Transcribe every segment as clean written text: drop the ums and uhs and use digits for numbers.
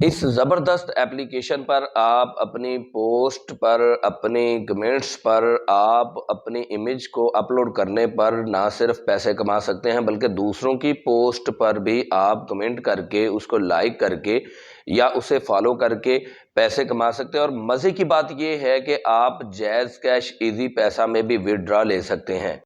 इस ज़बरदस्त एप्लीकेशन पर आप अपनी पोस्ट पर, अपनी कमेंट्स पर, आप अपनी इमेज को अपलोड करने पर ना सिर्फ पैसे कमा सकते हैं बल्कि दूसरों की पोस्ट पर भी आप कमेंट करके, उसको लाइक करके या उसे फॉलो करके पैसे कमा सकते हैं। और मज़े की बात यह है कि आप जैज़ कैश इजी पैसा में भी विड्रॉ ले सकते हैं।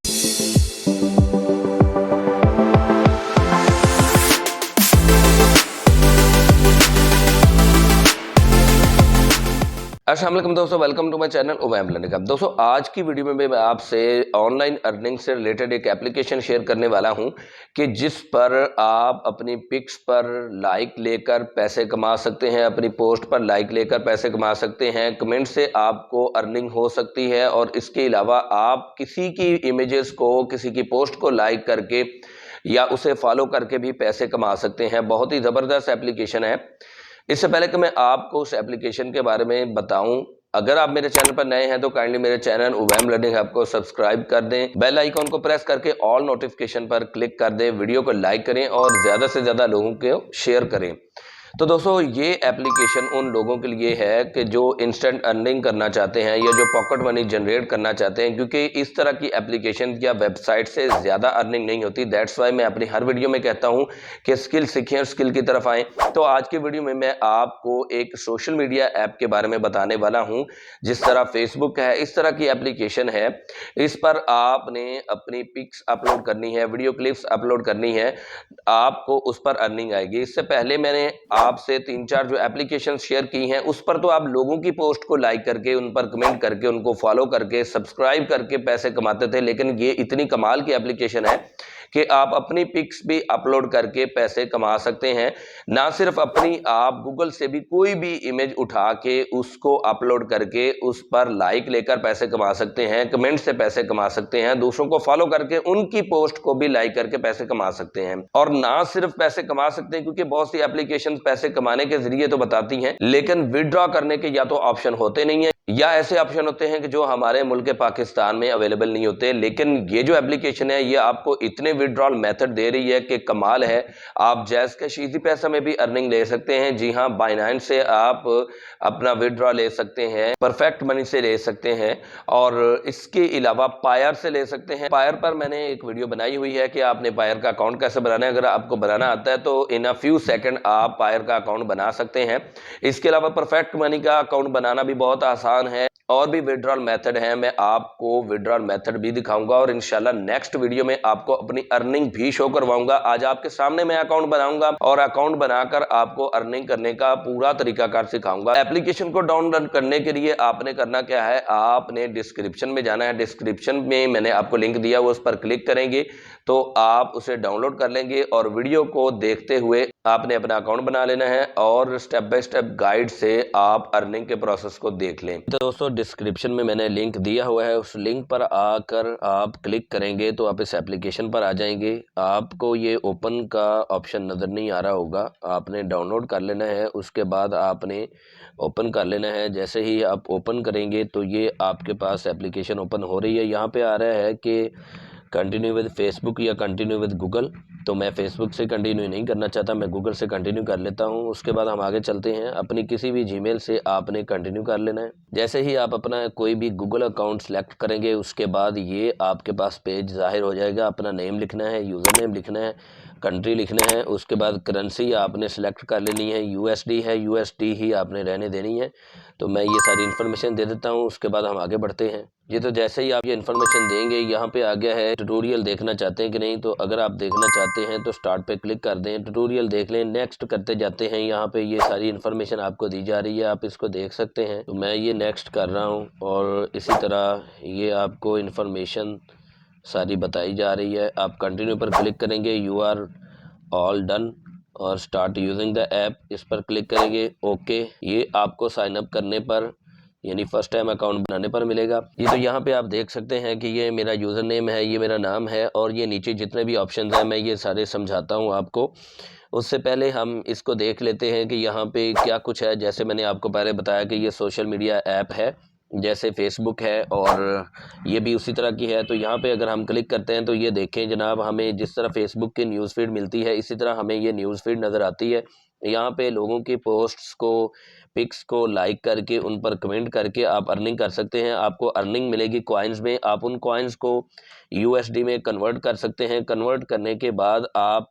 अस्सलाम वालेकुम दोस्तों, welcome to my channel Uvaim learning hub. दोस्तों, आज की वीडियो में मैं आपसे ऑनलाइन अर्निंग से रिलेटेड एक एप्लीकेशन शेयर करने वाला हूं कि जिस पर आप अपनी पिक्स पर लाइक लेकर पैसे कमा सकते हैं, अपनी पोस्ट पर लाइक लेकर पैसे कमा सकते हैं, कमेंट से आपको अर्निंग हो सकती है। और इसके अलावा आप किसी की इमेजेस को, किसी की पोस्ट को लाइक करके या उसे फॉलो करके भी पैसे कमा सकते हैं। बहुत ही ज़बरदस्त एप्लीकेशन है। इससे पहले कि मैं आपको उस एप्लीकेशन के बारे में बताऊं, अगर आप मेरे चैनल पर नए हैं तो काइंडली मेरे चैनल उवैम लर्निंग हब को सब्सक्राइब कर दें, बेल आइकॉन को प्रेस करके ऑल नोटिफिकेशन पर क्लिक कर दें, वीडियो को लाइक करें और ज़्यादा से ज़्यादा लोगों को शेयर करें। तो दोस्तों, ये एप्लीकेशन उन लोगों के लिए है कि जो इंस्टेंट अर्निंग करना चाहते हैं या जो पॉकेट मनी जनरेट करना चाहते हैं, क्योंकि इस तरह की एप्लीकेशन या वेबसाइट से ज़्यादा अर्निंग नहीं होती। दैट्स वाई मैं अपनी हर वीडियो में कहता हूं कि स्किल सीखें और स्किल की तरफ आएँ। तो आज की वीडियो में मैं आपको एक सोशल मीडिया ऐप के बारे में बताने वाला हूँ। जिस तरह फेसबुक है, इस तरह की एप्लीकेशन है। इस पर आपने अपनी पिक्स अपलोड करनी है, वीडियो क्लिप्स अपलोड करनी है, आपको उस पर अर्निंग आएगी। इससे पहले मैंने आपसे 3-4 जो एप्लीकेशन शेयर की हैं, उस पर तो आप लोगों की पोस्ट को लाइक करके, उन पर कमेंट करके, उनको फॉलो करके, सब्सक्राइब करके पैसे कमाते थे। लेकिन ये इतनी कमाल की एप्लीकेशन है कि आप अपनी पिक्स भी अपलोड करके पैसे कमा सकते हैं। ना सिर्फ अपनी, आप गूगल से भी कोई भी इमेज उठा के उसको अपलोड करके उस पर लाइक लेकर पैसे कमा सकते हैं, कमेंट से पैसे कमा सकते हैं, दूसरों को फॉलो करके उनकी पोस्ट को भी लाइक करके पैसे कमा सकते हैं। और ना सिर्फ पैसे कमा सकते हैं, क्योंकि बहुत सी एप्लीकेशन पैसे कमाने के जरिए तो बताती हैं, लेकिन विड्रॉ करने के या तो ऑप्शन होते नहीं है या ऐसे ऑप्शन होते हैं कि जो हमारे मुल्क पाकिस्तान में अवेलेबल नहीं होते। लेकिन ये जो एप्लीकेशन है, ये आपको इतने विड्रॉल मेथड दे रही है कि कमाल है। आप जैज़ कैश इजी पैसा में भी अर्निंग ले सकते हैं। जी हाँ, बाइनेंस से आप अपना विड्रॉ ले सकते हैं, परफेक्ट मनी से ले सकते हैं और इसके अलावा पायर से ले सकते हैं। पायर पर मैंने एक वीडियो बनाई हुई है कि आपने पायर का अकाउंट कैसे बनाना है। अगर आपको बनाना आता है तो इन अ फ्यू सेकंड आप पायर का अकाउंट बना सकते हैं। इसके अलावा परफेक्ट मनी का अकाउंट बनाना भी बहुत आसान है। और भी विड्रॉल मेथड है, मैं आपको विड्रॉल मेथड भी दिखाऊंगा और इंशाल्लाह नेक्स्ट वीडियो में आपको अपनी अर्निंग भी शो करवाऊंगा। आज आपके सामने मैं अकाउंट बनाऊंगा और अकाउंट बनाकर आपको अर्निंग करने का पूरा तरीकाकार सिखाऊंगा। एप्लीकेशन को डाउनलोड करने के लिए आपने करना क्या है, आपने डिस्क्रिप्शन में जाना है। डिस्क्रिप्शन में मैंने आपको लिंक दिया, वो उस पर क्लिक करेंगे तो आप उसे डाउनलोड कर लेंगे और वीडियो को देखते हुए आपने अपना अकाउंट बना लेना है और स्टेप बाय स्टेप गाइड से आप अर्निंग के प्रोसेस को देख लें। तो दोस्तों, डिस्क्रिप्शन में मैंने लिंक दिया हुआ है, उस लिंक पर आकर आप क्लिक करेंगे तो आप इस एप्लीकेशन पर आ जाएंगे। आपको ये ओपन का ऑप्शन नज़र नहीं आ रहा होगा, आपने डाउनलोड कर लेना है, उसके बाद आपने ओपन कर लेना है। जैसे ही आप ओपन करेंगे तो ये आपके पास एप्लीकेशन ओपन हो रही है। यहाँ पे आ रहा है कि कंटिन्यू विद फेसबुक या कंटिन्यू विद गूगल। तो मैं फेसबुक से कंटिन्यू नहीं करना चाहता, मैं गूगल से कंटिन्यू कर लेता हूं। उसके बाद हम आगे चलते हैं। अपनी किसी भी जीमेल से आपने कंटिन्यू कर लेना है। जैसे ही आप अपना कोई भी गूगल अकाउंट सेलेक्ट करेंगे, उसके बाद ये आपके पास पेज जाहिर हो जाएगा। अपना नेम लिखना है, यूज़र नेम लिखना है, कंट्री लिखना है, उसके बाद करेंसी आपने सेलेक्ट कर लेनी है। यूएसडी है, यूएसडी ही आपने रहने देनी है। तो मैं ये सारी इन्फॉर्मेशन दे देता हूँ, उसके बाद हम आगे बढ़ते हैं। ये तो जैसे ही आप ये इन्फॉर्मेशन देंगे, यहाँ पे आ गया है ट्यूटोरियल देखना चाहते हैं कि नहीं। तो अगर आप देखना चाहते हैं तो स्टार्ट पे क्लिक कर दें, ट्यूटोरियल देख लें, नेक्स्ट करते जाते हैं। यहाँ पे ये सारी इन्फॉर्मेशन आपको दी जा रही है, आप इसको देख सकते हैं। तो मैं ये नेक्स्ट कर रहा हूँ और इसी तरह ये आपको इन्फॉर्मेशन सारी बताई जा रही है। आप कंटिन्यू पर क्लिक करेंगे, यू आर ऑल डन और स्टार्ट यूजिंग द ऐप, इस पर क्लिक करेंगे। ओके, ये आपको साइन अप करने पर यानी फर्स्ट टाइम अकाउंट बनाने पर मिलेगा। ये तो यहाँ पे आप देख सकते हैं कि ये मेरा यूज़र नेम है, ये मेरा नाम है और ये नीचे जितने भी ऑप्शंस हैं मैं ये सारे समझाता हूँ आपको। उससे पहले हम इसको देख लेते हैं कि यहाँ पे क्या कुछ है। जैसे मैंने आपको पहले बताया कि ये सोशल मीडिया ऐप है, जैसे फेसबुक है और ये भी उसी तरह की है। तो यहाँ पे अगर हम क्लिक करते हैं तो ये देखें जनाब, हमें जिस तरह फेसबुक की न्यूज़ फीड मिलती है, इसी तरह हमें ये न्यूज़ फीड नज़र आती है। यहाँ पे लोगों की पोस्ट्स को, पिक्स को लाइक करके उन पर कमेंट करके आप अर्निंग कर सकते हैं। आपको अर्निंग मिलेगी कॉइन्स में। आप उन कॉइन्स को यूएसडी में कन्वर्ट कर सकते हैं। कन्वर्ट करने के बाद आप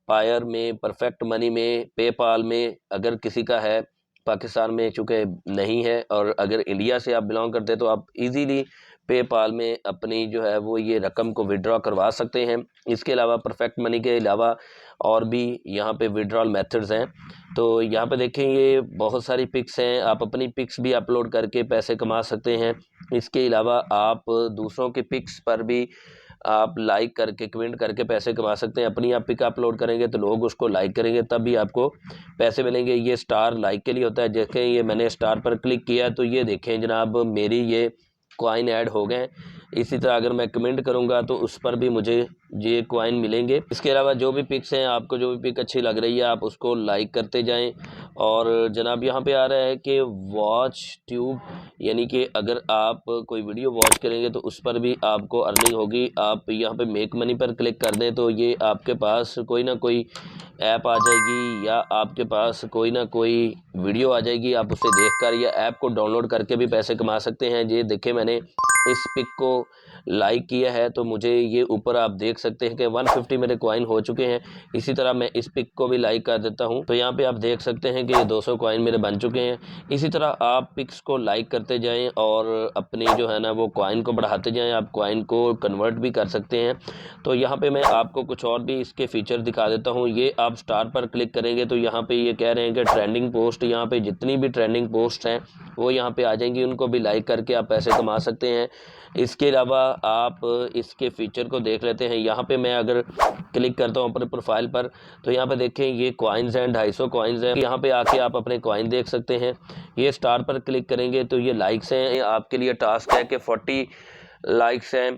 पायर में, परफेक्ट मनी में, पेपाल में, अगर किसी का है, पाकिस्तान में चूँकि नहीं है, और अगर इंडिया से आप बिलोंग करते हैं तो आप इजीली पेपाल में अपनी जो है वो ये रकम को विड्रॉ करवा सकते हैं। इसके अलावा परफेक्ट मनी के अलावा और भी यहाँ पे विड्रॉल मेथड्स हैं। तो यहाँ पे देखें, ये बहुत सारी पिक्स हैं। आप अपनी पिक्स भी अपलोड करके पैसे कमा सकते हैं। इसके अलावा आप दूसरों की पिक्स पर भी आप लाइक करके, कमेंट करके पैसे कमा सकते हैं। अपनी आप पिक अपलोड करेंगे तो लोग उसको लाइक करेंगे, तब भी आपको पैसे मिलेंगे। ये स्टार लाइक के लिए होता है। देखें, ये मैंने स्टार पर क्लिक किया तो ये देखें जनाब, मेरी ये कॉइन ऐड हो गए। इसी तरह अगर मैं कमेंट करूंगा तो उस पर भी मुझे ये कॉइन मिलेंगे। इसके अलावा जो भी पिक्स हैं, आपको जो भी पिक अच्छी लग रही है आप उसको लाइक करते जाएं। और जनाब यहाँ पे आ रहा है कि वॉच ट्यूब, यानी कि अगर आप कोई वीडियो वॉच करेंगे तो उस पर भी आपको अर्निंग होगी। आप यहाँ पे मेक मनी पर क्लिक कर दें तो ये आपके पास कोई ना कोई ऐप आ जाएगी, या आपके पास कोई ना कोई वीडियो आ जाएगी। आप उसे देखकर या ऐप को डाउनलोड करके भी पैसे कमा सकते हैं। ये देखें, मैंने इस पिक को लाइक किया है तो मुझे ये ऊपर आप देख सकते हैं कि 150 मेरे कॉइन हो चुके हैं। इसी तरह मैं इस पिक को भी लाइक कर देता हूं तो यहाँ पे आप देख सकते हैं कि ये 200 कॉइन मेरे बन चुके हैं। इसी तरह आप पिक्स को लाइक करते जाएं और अपनी जो है ना वो कॉइन को बढ़ाते जाएं। आप कॉइन को कन्वर्ट भी कर सकते हैं। तो यहाँ पे मैं आपको कुछ और भी इसके फीचर दिखा देता हूँ। ये आप स्टार पर क्लिक करेंगे तो यहाँ पे ये कह रहे हैं कि ट्रेंडिंग पोस्ट, यहाँ पे जितनी भी ट्रेंडिंग पोस्ट हैं वो यहाँ पे आ जाएंगी। उनको भी लाइक करके आप पैसे कमा सकते हैं। इसके अलावा आप इसके फीचर को देख लेते हैं। यहाँ पे मैं अगर क्लिक करता हूँ अपने प्रोफाइल पर तो यहाँ पे देखें, ये कॉइन्स हैं, 250 कॉइन्स हैं। यहाँ पे आके आप अपने कॉइन देख सकते हैं। ये स्टार पर क्लिक करेंगे तो ये लाइक्स हैं। आपके लिए टास्क है कि 40 लाइक्स हैं,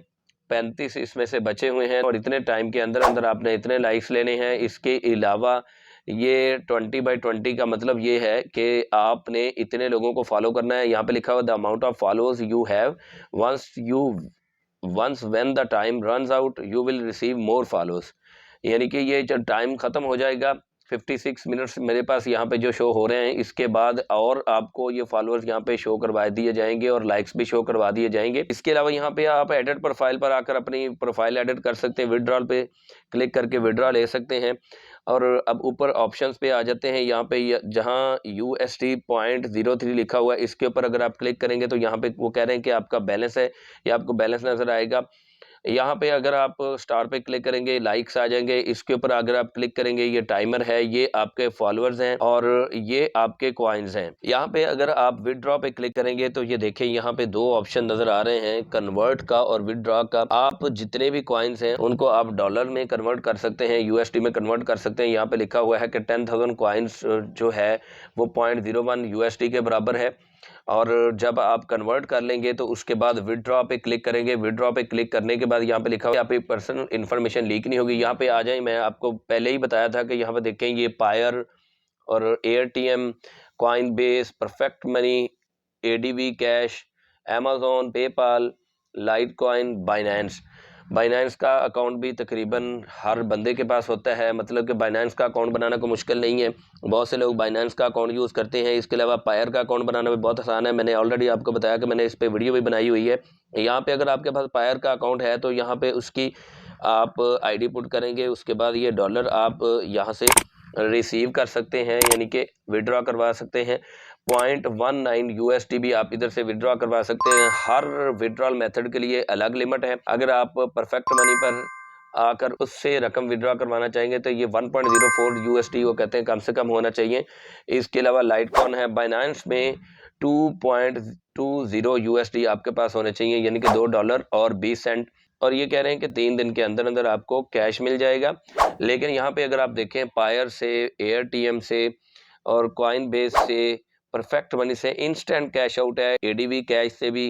35 इसमें से बचे हुए हैं, और इतने टाइम के अंदर अंदर आपने इतने लाइक्स लेने हैं। इसके अलावा ये 20/20 का मतलब ये है कि आपने इतने लोगों को फॉलो करना है। यहाँ पे लिखा हुआ the amount of followers you have once when the time runs out you will receive more followers. यानी कि ये जब टाइम ख़त्म हो जाएगा, 56 मिनट्स मेरे पास यहाँ पे जो शो हो रहे हैं, इसके बाद और आपको ये फॉलोअर्स यहाँ पे शो करवा दिए जाएंगे और लाइक्स भी शो करवा दिए जाएंगे। इसके अलावा यहाँ पे आप एडिट प्रोफाइल पर आकर अपनी प्रोफाइल एडिट कर सकते हैं। विड्रॉल पे क्लिक करके विड्रॉ ले सकते हैं। और अब ऊपर ऑप्शंस पे आ जाते हैं। यहाँ पे जहाँ USD.03 लिखा हुआ है, इसके ऊपर अगर आप क्लिक करेंगे तो यहाँ पे वो कह रहे हैं कि आपका बैलेंस है, या आपको बैलेंस नज़र आएगा। यहाँ पे अगर आप स्टार पे क्लिक करेंगे, लाइक्स आ जाएंगे। इसके ऊपर अगर आप क्लिक करेंगे, ये टाइमर है, ये आपके फॉलोअर्स हैं और ये आपके कॉइन्स हैं। यहाँ पे अगर आप विदड्रॉ पे क्लिक करेंगे तो ये देखें, यहाँ पे दो ऑप्शन नजर आ रहे हैं, कन्वर्ट का और विदड्रॉ का। आप जितने भी कॉइन्स हैं उनको आप डॉलर में कन्वर्ट कर सकते हैं, USD में कन्वर्ट कर सकते हैं। यहाँ पे लिखा हुआ है कि 10,000 कॉइन्स जो है वो 0.01 USD के बराबर है। और जब आप कन्वर्ट कर लेंगे तो उसके बाद विदड्रॉ पे क्लिक करेंगे। विदड्रॉ पे क्लिक करने के बाद यहाँ पे लिखा हुआ है आपकी पर्सनल इन्फॉर्मेशन लीक नहीं होगी। यहाँ पे आ जाए, मैं आपको पहले ही बताया था कि यहाँ पे देखें, ये पायर और AirTM, coin base, perfect money, ADV cash, Amazon, PayPal, light coin, Binance का अकाउंट भी तकरीबन हर बंदे के पास होता है। मतलब कि बाइनेंस का अकाउंट बनाना कोई मुश्किल नहीं है, बहुत से लोग बाइनेंस का अकाउंट यूज़ करते हैं। इसके अलावा पायर का अकाउंट बनाना भी बहुत आसान है। मैंने ऑलरेडी आपको बताया कि मैंने इस पर वीडियो भी बनाई हुई है। यहाँ पे अगर आपके पास पायर का अकाउंट है तो यहाँ पे उसकी आप ID पुट करेंगे, उसके बाद ये डॉलर आप यहाँ से रिसीव कर सकते हैं, यानी कि विड्रॉ करवा सकते हैं। 0.19 USD भी आप इधर से विड्रॉ करवा सकते हैं। हर विड्रॉल मेथड के लिए अलग लिमिट है। अगर आप परफेक्ट मनी पर आकर उससे रकम विड्रॉ करवाना चाहेंगे तो ये 1.04 USD वो कहते हैं कम से कम होना चाहिए। इसके अलावा लाइटकॉइन है, बाइनेंस में 2.20 USD आपके पास होने चाहिए, यानी कि $2 और 20 सेंट। और ये कह रहे हैं कि 3 दिन के अंदर अंदर आपको कैश मिल जाएगा। लेकिन यहाँ पे अगर आप देखें, पायर से, AirTM से और कॉइन बेस से, परफेक्ट मनी से इंस्टेंट कैश आउट है, ADV कैश से भी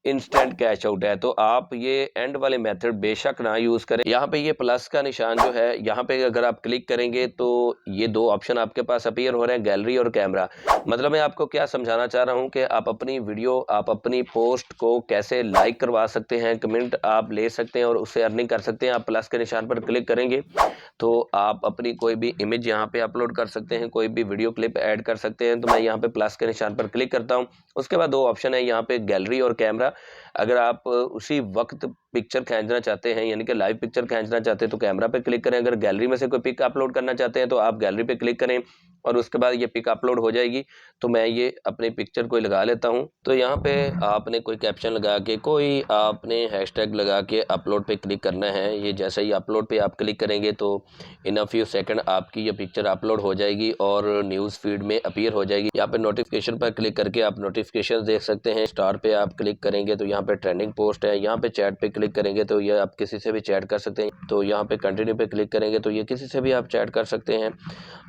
इंस्टेंट कैश आउट है। तो आप ये एंड वाले मेथड बेशक ना यूज़ करें। यहाँ पे ये प्लस का निशान जो है, यहाँ पे अगर आप क्लिक करेंगे तो ये दो ऑप्शन आपके पास अपीयर हो रहे हैं, गैलरी और कैमरा। मतलब मैं आपको क्या समझाना चाह रहा हूँ कि आप अपनी वीडियो, आप अपनी पोस्ट को कैसे लाइक करवा सकते हैं, कमेंट आप ले सकते हैं और उससे अर्निंग कर सकते हैं। आप प्लस के निशान पर क्लिक करेंगे तो आप अपनी कोई भी इमेज यहाँ पे अपलोड कर सकते हैं, कोई भी वीडियो क्लिप ऐड कर सकते हैं। तो मैं यहाँ पे प्लस के निशान पर क्लिक करता हूँ। उसके बाद दो ऑप्शन है यहाँ पे, गैलरी और कैमरा। अगर आप उसी वक्त पिक्चर खींचना चाहते हैं, यानी कि लाइव पिक्चर खींचना चाहते हैं, तो कैमरा पे क्लिक करें। अगर गैलरी में से कोई पिक अपलोड करना चाहते हैं तो आप गैलरी पे क्लिक करें और उसके बाद ये पिक अपलोड हो जाएगी। तो मैं ये अपनी पिक्चर को लगा लेता हूँ। तो यहाँ पे आपने कोई कैप्शन लगा के, कोई आपने हैशटैग लगा के अपलोड पे क्लिक करना है। ये जैसे ही अपलोड पे आप क्लिक करेंगे तो इन अ फ्यू सेकंड आपकी ये पिक्चर अपलोड हो जाएगी और न्यूज़ फीड में अपीयर हो जाएगी। यहाँ पे नोटिफिकेशन पर क्लिक करके आप नोटिफिकेशन देख सकते हैं। स्टार पे आप क्लिक करेंगे तो यहाँ पे ट्रेंडिंग पोस्ट है। यहाँ पे चैट पे क्लिक करेंगे तो ये आप किसी से भी चैट कर सकते हैं। तो यहाँ पे कंटिन्यू पे क्लिक करेंगे तो ये किसी से भी आप चैट कर सकते हैं।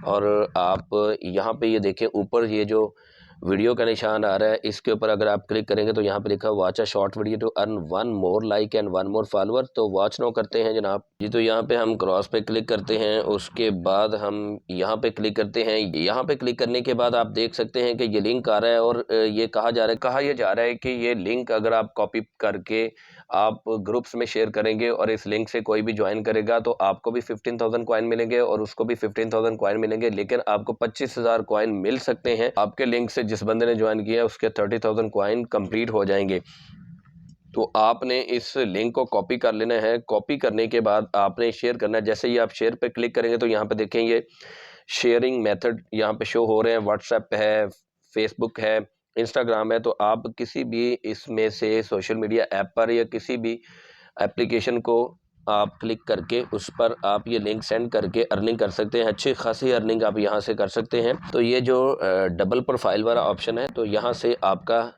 और आप यहाँ पे ये देखें, ऊपर ये जो वीडियो का निशान आ रहा है, इसके ऊपर अगर आप क्लिक करेंगे तो यहाँ पे लिखा watch a short video to earn 1 more like and 1 more follower. तो वॉच नो करते हैं जनाब जी। तो यहाँ पे हम क्रॉस पे क्लिक करते हैं, उसके बाद हम यहाँ पे क्लिक करते हैं। यहाँ पे क्लिक करने के बाद आप देख सकते हैं कि ये लिंक आ रहा है और ये कहा जा रहा है कि ये लिंक अगर आप कॉपी करके आप ग्रुप्स में शेयर करेंगे और इस लिंक से कोई भी ज्वाइन करेगा तो आपको भी 15,000 कॉइन मिलेंगे और उसको भी 15,000 कॉइन मिलेंगे। लेकिन आपको 25,000 कॉइन मिल सकते हैं आपके लिंक से। जिस बंदे ने ज्वाइन किया है उसके 30,000 कॉइन कंप्लीट हो जाएंगे। तो आपने इस लिंक को कॉपी कर लेना है। कॉपी करने के बाद आपने शेयर करना है। जैसे ही आप शेयर पे क्लिक करेंगे तो यहाँ पे देखेंगे शेयरिंग मेथड यहाँ पे शो हो रहे हैं। व्हाट्सएप है, फेसबुक है, इंस्टाग्राम है। तो आप किसी भी इसमें से सोशल मीडिया ऐप पर या किसी भी एप्लीकेशन को आप क्लिक करके उस पर आप ये लिंक सेंड करके अर्निंग कर सकते हैं। अच्छी खासी अर्निंग आप यहाँ से कर सकते हैं। तो ये जो डबल प्रोफाइल वाला ऑप्शन है, तो यहाँ से आपका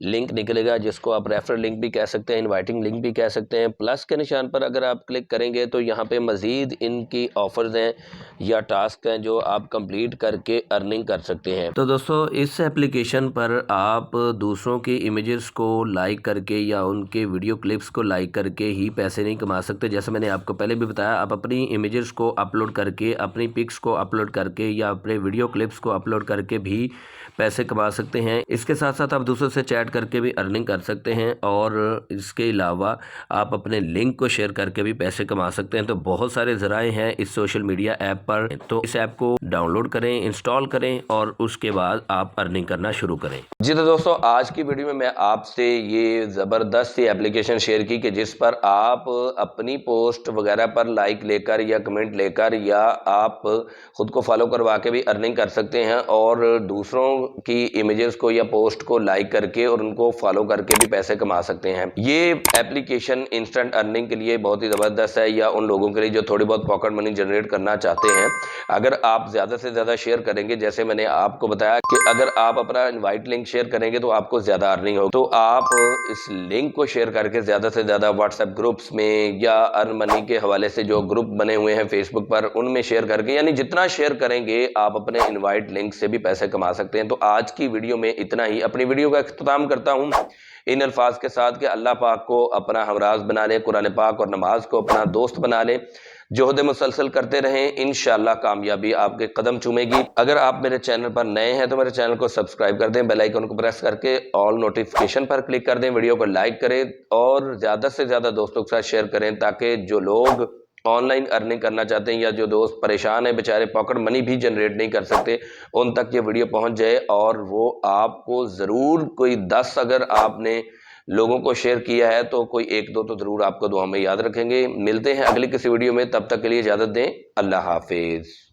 लिंक निकलेगा जिसको आप रेफर लिंक भी कह सकते हैं, इनवाइटिंग लिंक भी कह सकते हैं। प्लस के निशान पर अगर आप क्लिक करेंगे तो यहाँ पे मज़ीद इनकी ऑफर्स हैं या टास्क हैं जो आप कंप्लीट करके अर्निंग कर सकते हैं। तो दोस्तों, इस एप्लीकेशन पर आप दूसरों की इमेजेस को लाइक करके या उनके वीडियो क्लिप्स को लाइक करके ही पैसे नहीं कमा सकते। जैसे मैंने आपको पहले भी बताया, आप अपनी इमेजेस को अपलोड करके, अपनी पिक्स को अपलोड करके या अपने वीडियो क्लिप्स को अपलोड करके भी पैसे कमा सकते हैं। इसके साथ साथ आप दूसरों से चैट करके भी अर्निंग कर सकते हैं और इसके अलावा आप अपने लिंक को शेयर करके भी पैसे कमा सकते हैं। तो बहुत सारे ज़राए हैं इस सोशल मीडिया ऐप पर। तो इस ऐप को डाउनलोड करें, इंस्टॉल करें और उसके बाद आप अर्निंग करना शुरू करें। जी तो दोस्तों, आज की वीडियो में मैं आपसे ये ज़बरदस्त सी एप्लीकेशन शेयर की कि जिस पर आप अपनी पोस्ट वगैरह पर लाइक लेकर या कमेंट लेकर या आप खुद को फॉलो करवा के भी अर्निंग कर सकते हैं और दूसरों की इमेजेस को या पोस्ट को लाइक करके और उनको फॉलो करके भी पैसे कमा सकते हैं। ये एप्लीकेशन इंस्टेंट अर्निंग के लिए बहुत ही ज़बरदस्त है, या उन लोगों के लिए जो थोड़ी बहुत पॉकेट मनी जनरेट करना चाहते हैं। अगर आप ज़्यादा से ज़्यादा शेयर करेंगे, जैसे मैंने आपको बताया कि अगर आप अपना इनवाइट लिंक शेयर करेंगे तो आपको ज़्यादा अर्निंग हो। तो आप इस लिंक को शेयर करके ज़्यादा से ज़्यादा व्हाट्सएप ग्रुप्स में या अर्न मनी के हवाले से जो ग्रुप बने हुए हैं फेसबुक पर, उनमें शेयर करके, यानी जितना शेयर करेंगे आप अपने इनवाइट लिंक से भी पैसे कमा सकते हैं। तो आज की वीडियो में इतना ही। अपनी वीडियो का इख्तिताम करता हूँ इन अल्फाज के साथ कि अल्लाह पाक को अपना हमराज बना लें, कुरान पाक और नमाज को अपना दोस्त बना लें, जोहद मुसलसल करते रहें, इंशाअल्लाह कामयाबी आपके कदम चूमेगी। अगर आप मेरे चैनल पर नए हैं तो मेरे चैनल को सब्सक्राइब कर दें, बेल आइकन को प्रेस करके ऑल नोटिफिकेशन पर क्लिक कर दें, वीडियो को लाइक करें और ज़्यादा से ज़्यादा दोस्तों के साथ शेयर करें, ताकि जो लोग ऑनलाइन अर्निंग करना चाहते हैं या जो दोस्त परेशान है, बेचारे पॉकेट मनी भी जनरेट नहीं कर सकते, उन तक ये वीडियो पहुंच जाए और वो आपको ज़रूर कोई 10 अगर आपने लोगों को शेयर किया है तो कोई 1-2 तो ज़रूर आपको दुआ में याद रखेंगे। मिलते हैं अगली किसी वीडियो में, तब तक के लिए इजाज़त दें। अल्लाह हाफिज़।